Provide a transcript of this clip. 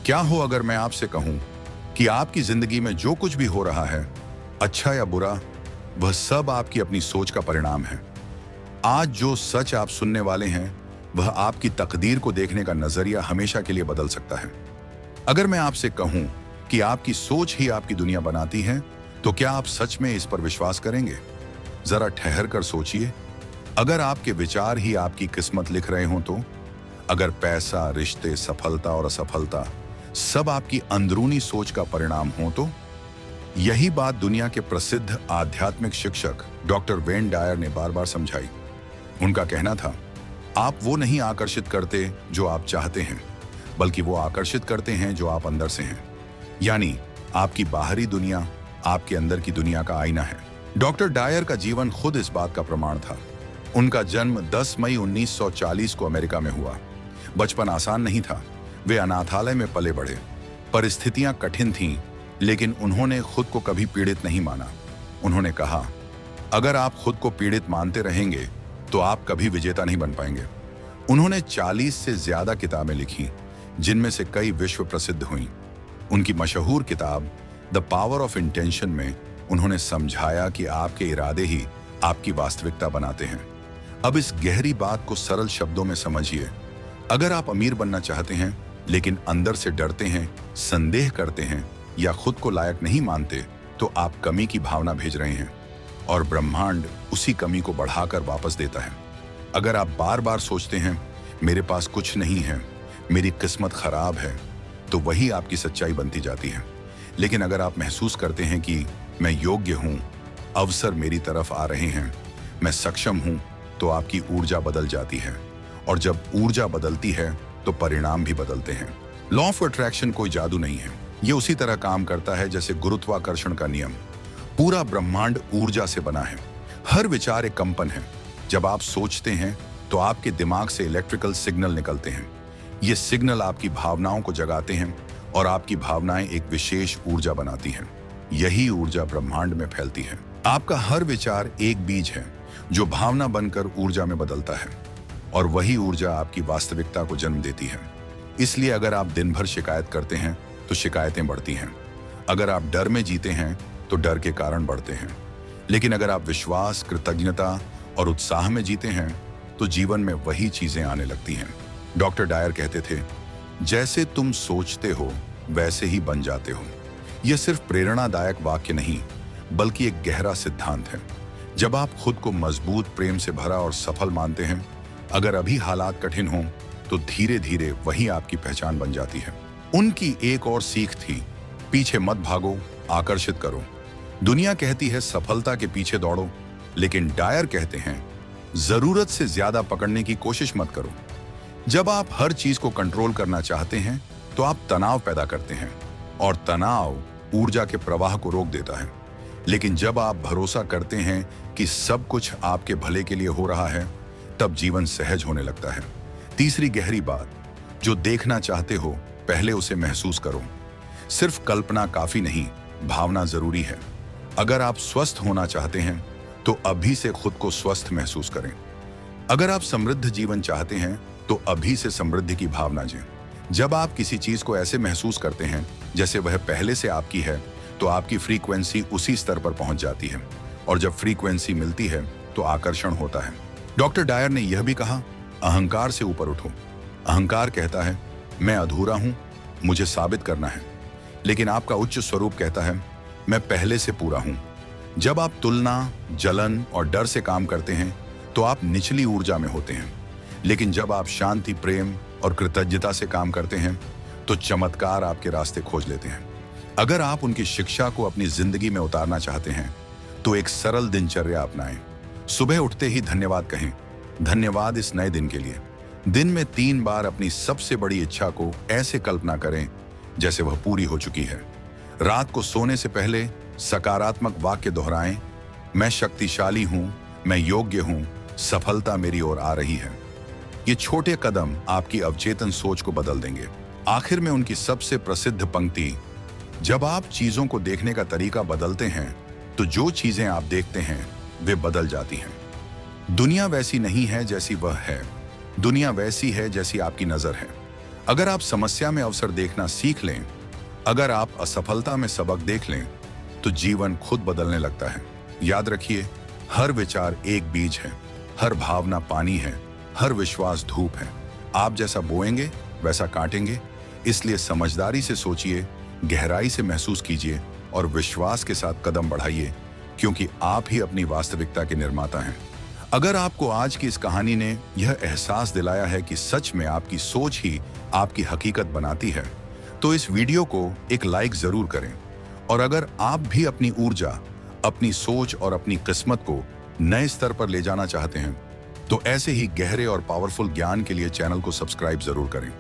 क्या हो अगर मैं आपसे कहूं कि आपकी जिंदगी में जो कुछ भी हो रहा है, अच्छा या बुरा, वह सब आपकी अपनी सोच का परिणाम है। आज जो सच आप सुनने वाले हैं, वह आपकी तकदीर को देखने का नजरिया हमेशा के लिए बदल सकता है। अगर मैं आपसे कहूं कि आपकी सोच ही आपकी दुनिया बनाती है, तो क्या आप सच में इस पर विश्वास करेंगे? जरा ठहर कर सोचिए। अगर आपके विचार ही आपकी किस्मत लिख रहे हों तो? अगर पैसा, रिश्ते, सफलता और असफलता सब आपकी अंदरूनी सोच का परिणाम हो तो? यही बात दुनिया के प्रसिद्ध आध्यात्मिक शिक्षक डॉक्टर वेन डायर ने बार बार समझाई। उनका कहना था, आप वो नहीं आकर्षित करते जो आप चाहते हैं, बल्कि वो आकर्षित करते हैं जो आप अंदर से हैं। यानी आपकी बाहरी दुनिया आपके अंदर की दुनिया का आईना है। डॉक्टर डायर का जीवन खुद इस बात का प्रमाण था। उनका जन्म 10 मई 1940 को अमेरिका में हुआ। बचपन आसान नहीं था। वे अनाथालय में पले बढ़े। परिस्थितियां कठिन थीं, लेकिन उन्होंने खुद को कभी पीड़ित नहीं माना। उन्होंने कहा, अगर आप खुद को पीड़ित मानते रहेंगे तो आप कभी विजेता नहीं बन पाएंगे। उन्होंने 40 से ज्यादा किताबें लिखी, जिनमें से कई विश्व प्रसिद्ध हुईं। उनकी मशहूर किताब द पावर ऑफ इंटेंशन में उन्होंने समझाया कि आपके इरादे ही आपकी वास्तविकता बनाते हैं। अब इस गहरी बात को सरल शब्दों में समझिए। अगर आप अमीर बनना चाहते हैं, लेकिन अंदर से डरते हैं, संदेह करते हैं या खुद को लायक नहीं मानते, तो आप कमी की भावना भेज रहे हैं और ब्रह्मांड उसी कमी को बढ़ाकर वापस देता है। अगर आप बार बार सोचते हैं, मेरे पास कुछ नहीं है, मेरी किस्मत खराब है, तो वही आपकी सच्चाई बनती जाती है। लेकिन अगर आप महसूस करते हैं कि मैं योग्य हूं, अवसर मेरी तरफ आ रहे हैं, मैं सक्षम हूं, तो आपकी ऊर्जा बदल जाती है। और जब ऊर्जा बदलती है तो परिणाम भी बदलते हैं। लॉ ऑफ अट्रैक्शन कोई जादू नहीं है। ये उसी तरह काम करता है जैसे गुरुत्वाकर्षण का नियम। पूरा ब्रह्मांड ऊर्जा से बना है। हर विचार एक कंपन है। जब आप सोचते हैं तो आपके दिमाग से इलेक्ट्रिकल सिग्नल निकलते हैं। ये सिग्नल आपकी भावनाओं को जगाते हैं और आपकी भावनाएं एक विशेष ऊर्जा बनाती हैं। यही ऊर्जा ब्रह्मांड में फैलती है। आपका हर विचार एक बीज है जो भावना बनकर ऊर्जा में बदलता है, और वही ऊर्जा आपकी वास्तविकता को जन्म देती है। इसलिए अगर आप दिन भर शिकायत करते हैं तो शिकायतें बढ़ती हैं। अगर आप डर में जीते हैं तो डर के कारण बढ़ते हैं। लेकिन अगर आप विश्वास, कृतज्ञता और उत्साह में जीते हैं तो जीवन में वही चीजें आने लगती हैं। डॉक्टर डायर कहते थे, जैसे तुम सोचते हो वैसे ही बन जाते हो। यह सिर्फ प्रेरणादायक वाक्य नहीं, बल्कि एक गहरा सिद्धांत है। जब आप खुद को मजबूत, प्रेम से भरा और सफल मानते हैं, अगर अभी हालात कठिन हों, तो धीरे धीरे वही आपकी पहचान बन जाती है। उनकी एक और सीख थी, पीछे मत भागो, आकर्षित करो। दुनिया कहती है सफलता के पीछे दौड़ो, लेकिन डायर कहते हैं जरूरत से ज्यादा पकड़ने की कोशिश मत करो। जब आप हर चीज को कंट्रोल करना चाहते हैं तो आप तनाव पैदा करते हैं, और तनाव ऊर्जा के प्रवाह को रोक देता है। लेकिन जब आप भरोसा करते हैं कि सब कुछ आपके भले के लिए हो रहा है, तब जीवन सहज होने लगता है। तीसरी गहरी बात, जो देखना चाहते हो पहले उसे महसूस करो। सिर्फ कल्पना काफी नहीं, भावना जरूरी है। अगर आप स्वस्थ होना चाहते हैं तो अभी से खुद को स्वस्थ महसूस करें। अगर आप समृद्ध जीवन चाहते हैं तो अभी से समृद्धि की भावना जिएं। जब आप किसी चीज को ऐसे महसूस करते हैं जैसे वह पहले से आपकी है, तो आपकी फ्रीक्वेंसी उसी स्तर पर पहुंच जाती है, और जब फ्रीक्वेंसी मिलती है तो आकर्षण होता है। डॉक्टर डायर ने यह भी कहा, अहंकार से ऊपर उठो। अहंकार कहता है, मैं अधूरा हूं, मुझे साबित करना है। लेकिन आपका उच्च स्वरूप कहता है, मैं पहले से पूरा हूं। जब आप तुलना, जलन और डर से काम करते हैं तो आप निचली ऊर्जा में होते हैं। लेकिन जब आप शांति, प्रेम और कृतज्ञता से काम करते हैं तो चमत्कार आपके रास्ते खोज लेते हैं। अगर आप उनकी शिक्षा को अपनी जिंदगी में उतारना चाहते हैं तो एक सरल दिनचर्या अपनाएं। सुबह उठते ही धन्यवाद कहें, धन्यवाद इस नए दिन के लिए। दिन में 3 बार अपनी सबसे बड़ी इच्छा को ऐसे कल्पना करें जैसे वह पूरी हो चुकी है। रात को सोने से पहले सकारात्मक वाक्य दोहराएं, मैं शक्तिशाली हूं, मैं योग्य हूं, सफलता मेरी ओर आ रही है। ये छोटे कदम आपकी अवचेतन सोच को बदल देंगे। आखिर में उनकी सबसे प्रसिद्ध पंक्ति, जब आप चीजों को देखने का तरीका बदलते हैं तो जो चीजें आप देखते हैं वे बदल जाती हैं। दुनिया वैसी नहीं है जैसी वह है, दुनिया वैसी है जैसी आपकी नजर है। अगर आप समस्या में अवसर देखना सीख लें, अगर आप असफलता में सबक देख लें, तो जीवन खुद बदलने लगता है। याद रखिए, हर विचार एक बीज है, हर भावना पानी है, हर विश्वास धूप है। आप जैसा बोएंगे वैसा काटेंगे। इसलिए समझदारी से सोचिए, गहराई से महसूस कीजिए और विश्वास के साथ कदम बढ़ाइए, क्योंकि आप ही अपनी वास्तविकता के निर्माता हैं। अगर आपको आज की इस कहानी ने यह एहसास दिलाया है कि सच में आपकी सोच ही आपकी हकीकत बनाती है, तो इस वीडियो को एक लाइक जरूर करें। और अगर आप भी अपनी ऊर्जा, अपनी सोच और अपनी किस्मत को नए स्तर पर ले जाना चाहते हैं, तो ऐसे ही गहरे और पावरफुल ज्ञान के लिए चैनल को सब्सक्राइब जरूर करें।